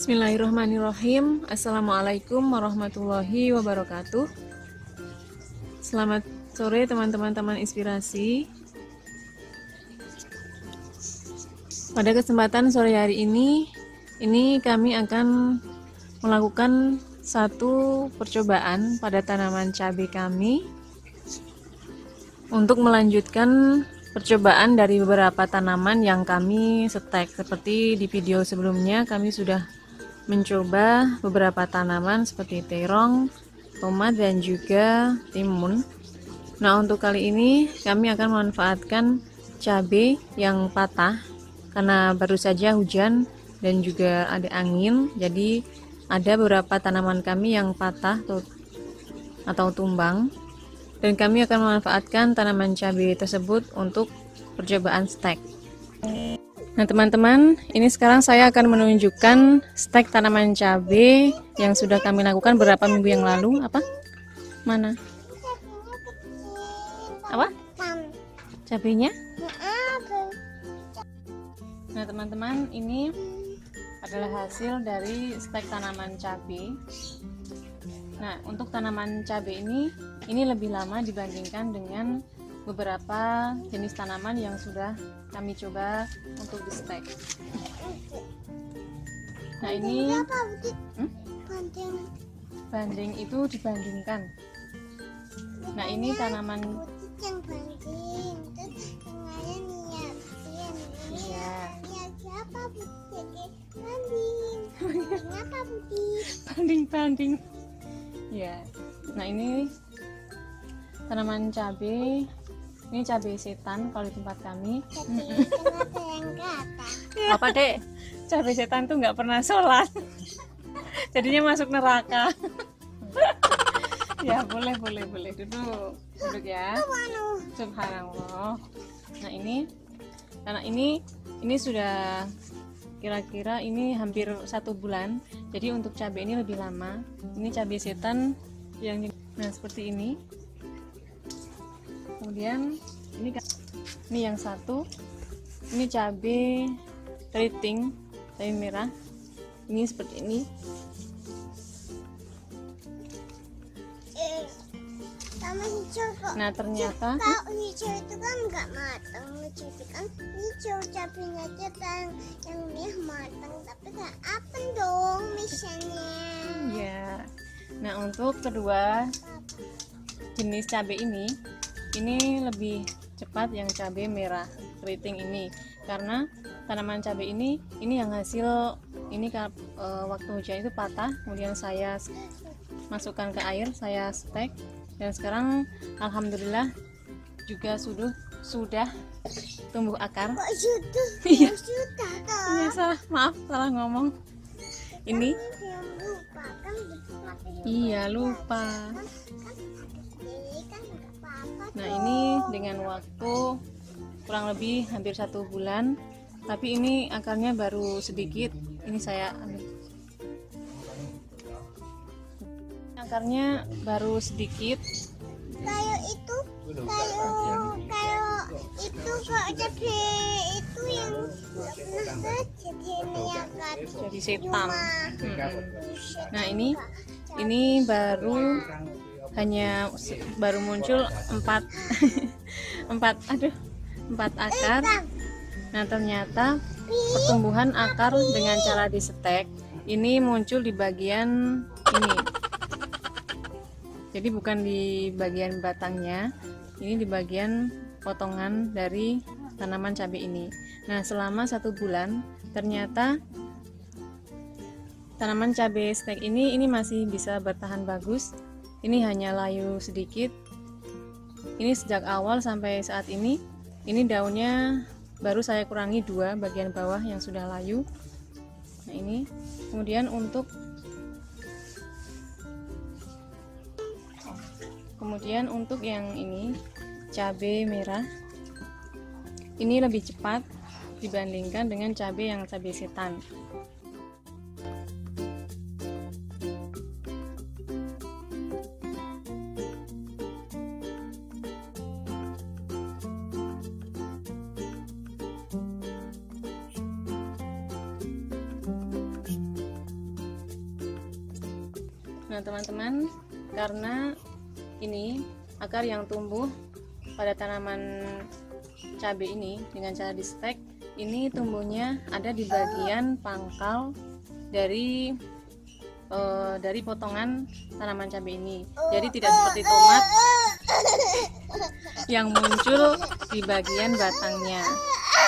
Bismillahirrahmanirrahim. Assalamualaikum warahmatullahi wabarakatuh. Selamat sore teman-teman inspirasi. Pada kesempatan sore hari ini kami akan melakukan satu percobaan pada tanaman cabai kami untuk melanjutkan percobaan dari beberapa tanaman yang kami setek. Seperti di video sebelumnya kami sudah mencoba beberapa tanaman seperti terong, tomat, dan juga timun. Nah, untuk kali ini kami akan memanfaatkan cabai yang patah karena baru saja hujan dan juga ada angin, jadi ada beberapa tanaman kami yang patah atau tumbang, dan kami akan memanfaatkan tanaman cabai tersebut untuk percobaan stek. Nah teman-teman, ini sekarang saya akan menunjukkan stek tanaman cabai yang sudah kami lakukan beberapa minggu yang lalu. Apa? Mana? Apa? Cabainya? Nah teman-teman, ini adalah hasil dari stek tanaman cabai. Nah, untuk tanaman cabai ini lebih lama dibandingkan dengan beberapa jenis tanaman yang sudah kami coba untuk di stek. Nah, ini banding itu dibandingkan. Nah, ini tanaman banding. Ya. Nah, ini tanaman cabai. Ini cabai setan kalau di tempat kami. Apa dek? Cabai setan tuh nggak pernah sholat, jadinya masuk neraka. Ya boleh duduk ya. Subhanallah. Nah ini, karena ini sudah kira-kira ini hampir 1 bulan. Jadi untuk cabai ini lebih lama. Ini cabai setan yang seperti ini. Kemudian ini yang satu, ini cabai keriting, cabai merah, ini seperti ini. Sama hijau kok. Nah ternyata kalau hijau itu kan nggak matang, hijau itu kan hijau, cabainya aja yang merah matang, tapi nggak apa dong misalnya. ya. Nah untuk kedua jenis cabai ini lebih cepat yang cabai merah keriting ini, karena tanaman cabai ini yang hasil ini waktu hujan itu patah, kemudian saya masukkan ke air, saya stek, dan sekarang alhamdulillah juga sudah tumbuh akar. Kok sudah? Iya. Sudah toh. Iya, salah ngomong. Ini Lupa kan? iya lupa. Nah ini dengan waktu kurang lebih hampir 1 bulan, tapi ini akarnya baru sedikit. Ini saya ambil. Akarnya baru sedikit. Kayak itu kalau cabai itu yang nggak pernah jadi ini ya kan? Jadi setan. Nah ini baru muncul 4 akar. Nah ternyata pertumbuhan akar dengan cara disetek ini muncul di bagian ini. Jadi bukan di bagian batangnya, ini di bagian potongan dari tanaman cabai ini. Nah selama 1 bulan ternyata tanaman cabai stek ini masih bisa bertahan bagus. Ini hanya layu sedikit. Ini sejak awal sampai saat ini daunnya baru saya kurangi 2 bagian bawah yang sudah layu. Nah ini kemudian untuk yang ini cabai merah ini lebih cepat dibandingkan dengan cabai yang cabai setan. Nah teman-teman, karena ini akar yang tumbuh pada tanaman cabai ini dengan cara di stek, ini tumbuhnya ada di bagian pangkal dari potongan tanaman cabai ini. Jadi tidak seperti tomat yang muncul di bagian batangnya.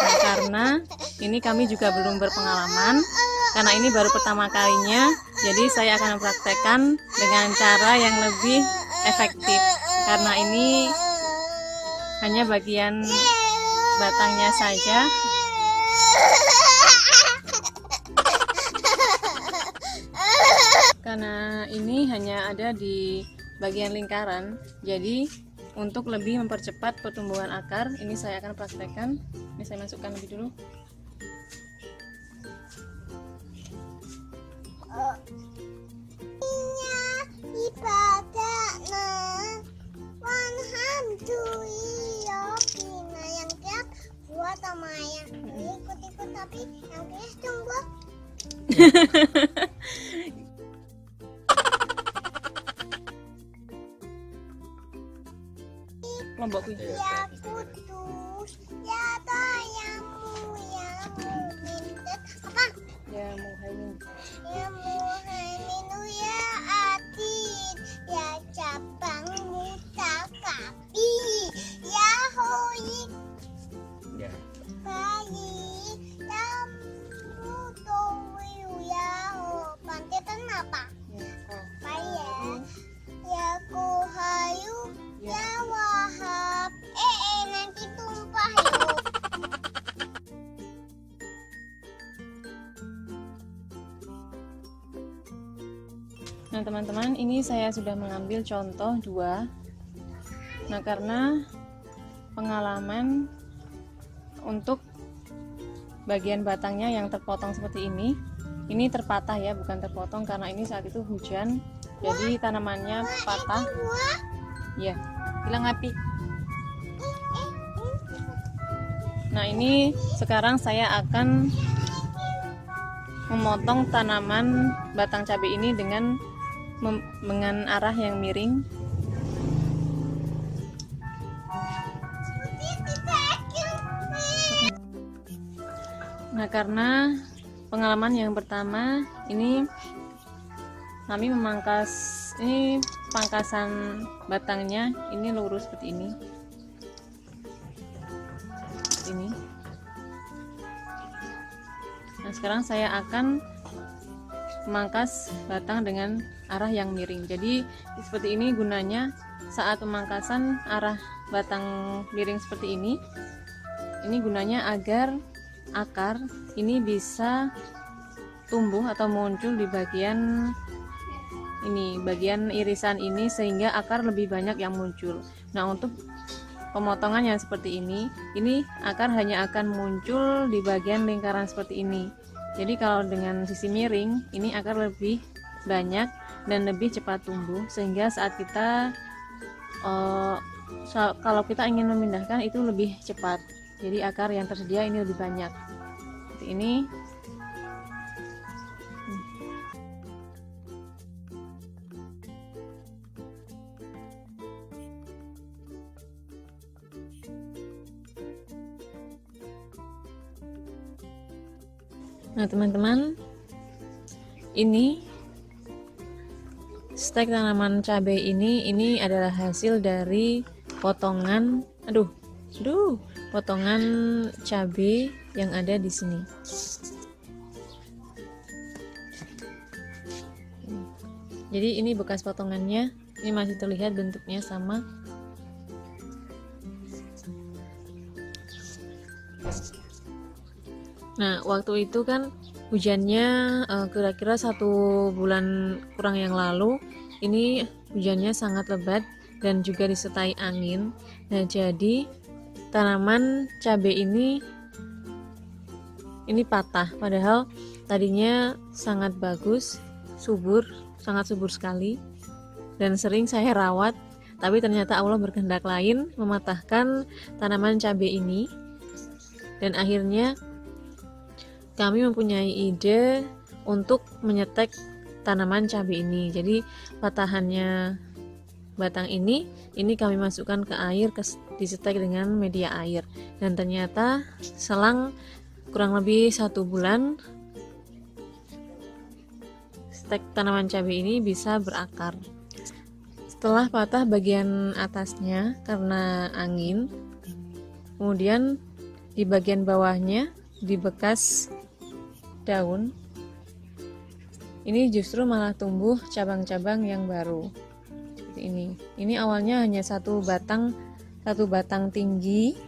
Nah, karena ini kami juga belum berpengalaman, karena ini baru pertama kalinya, jadi saya akan mempraktekkan dengan cara yang lebih efektif. Karena ini hanya bagian batangnya saja. Karena ini hanya ada di bagian lingkaran, jadi untuk lebih mempercepat pertumbuhan akar, ini saya akan praktekkan. Ini saya masukkan lebih dulu. Ikut-ikut tapi yang guys tunggu. Kelompok Ya putus, ya tayamu, ya mumintet. Apa? ya Muhaimin. Ya muhaiminu, ya atin, ya cabang mutakabi, ya hoik Ya. bayi, ya mutowiu, ya ho. Pantetan apa? Bayi, ya kuhayu, ya wahab. Nanti tumpah yuk. Nah teman-teman, ini saya sudah mengambil contoh 2. Nah karena pengalaman untuk bagian batangnya yang terpotong seperti ini terpatah ya, bukan terpotong, karena ini saat itu hujan, jadi tanamannya patah. Ya, bilang api. Nah ini sekarang saya akan memotong tanaman batang cabai ini dengan arah yang miring. Nah karena pengalaman yang pertama ini kami memangkas, ini pangkasan batangnya ini lurus seperti ini. Nah sekarang saya akan memangkas batang dengan arah yang miring. Jadi seperti ini gunanya saat pemangkasan arah batang miring seperti ini gunanya agar akar ini bisa tumbuh atau muncul di bagian ini, bagian irisan ini, sehingga akar lebih banyak yang muncul. Nah untuk pemotongan yang seperti ini akar hanya akan muncul di bagian lingkaran seperti ini. Jadi kalau dengan sisi miring, ini akar lebih banyak dan lebih cepat tumbuh, sehingga saat kita kalau kita ingin memindahkan itu lebih cepat. Jadi akar yang tersedia ini lebih banyak. Seperti ini. Nah teman-teman, ini stek tanaman cabai ini adalah hasil dari potongan potongan cabai yang ada di sini. Jadi ini bekas potongannya, ini masih terlihat bentuknya sama. Nah waktu itu kan hujannya kira-kira 1 bulan kurang yang lalu, ini hujannya sangat lebat dan juga disertai angin. Nah jadi tanaman cabai ini patah, padahal tadinya sangat bagus, sangat subur sekali, dan sering saya rawat. Tapi ternyata Allah berkehendak lain, mematahkan tanaman cabai ini, dan akhirnya kami mempunyai ide untuk menyetek tanaman cabai ini. Jadi patahannya batang ini kami masukkan ke air, disetek dengan media air, dan ternyata selang kurang lebih 1 bulan stek tanaman cabai ini bisa berakar. Setelah patah bagian atasnya karena angin, kemudian di bagian bawahnya, di bekas daun, ini justru malah tumbuh cabang-cabang yang baru seperti ini. Ini awalnya hanya satu batang tinggi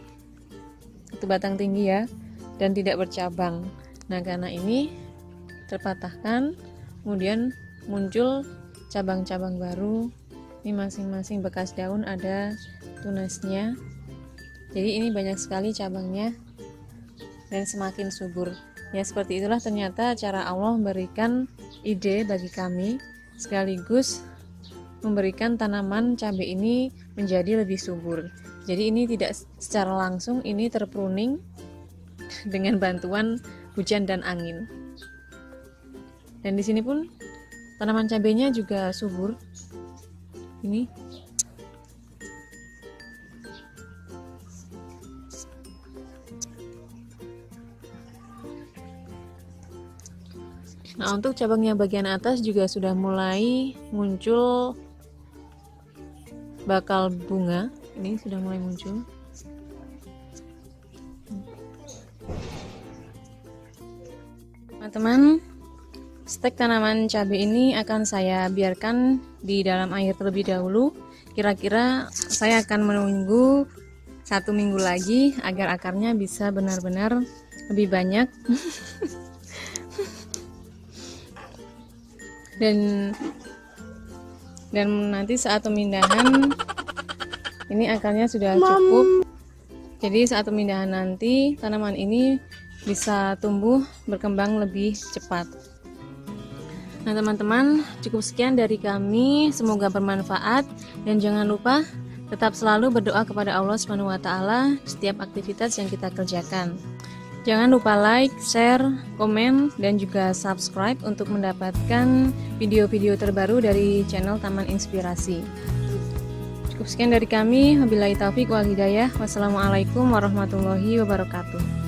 ya, dan tidak bercabang. Nah, karena ini terpatahkan, kemudian muncul cabang-cabang baru. Ini masing-masing bekas daun ada tunasnya. Jadi ini banyak sekali cabangnya dan semakin subur. Ya, seperti itulah ternyata cara Allah memberikan ide bagi kami, sekaligus memberikan tanaman cabai ini menjadi lebih subur. Jadi ini tidak secara langsung, ini terpruning dengan bantuan hujan dan angin. Dan di sini pun tanaman cabainya juga subur. Ini nah, untuk cabangnya bagian atas juga sudah mulai muncul bakal bunga. Ini sudah mulai muncul. Teman-teman, stek tanaman cabai ini akan saya biarkan di dalam air terlebih dahulu. Kira-kira saya akan menunggu 1 minggu lagi agar akarnya bisa benar-benar lebih banyak. dan nanti saat pemindahan ini akarnya sudah cukup. Jadi saat pemindahan nanti tanaman ini bisa tumbuh berkembang lebih cepat. Nah teman-teman, cukup sekian dari kami, semoga bermanfaat, dan jangan lupa tetap selalu berdoa kepada Allah SWT setiap aktivitas yang kita kerjakan. Jangan lupa like, share, komen, dan juga subscribe untuk mendapatkan video-video terbaru dari channel Taman Inspirasi. Cukup sekian dari kami, wabillahi taufiq wal hidayah. Wassalamualaikum warahmatullahi wabarakatuh.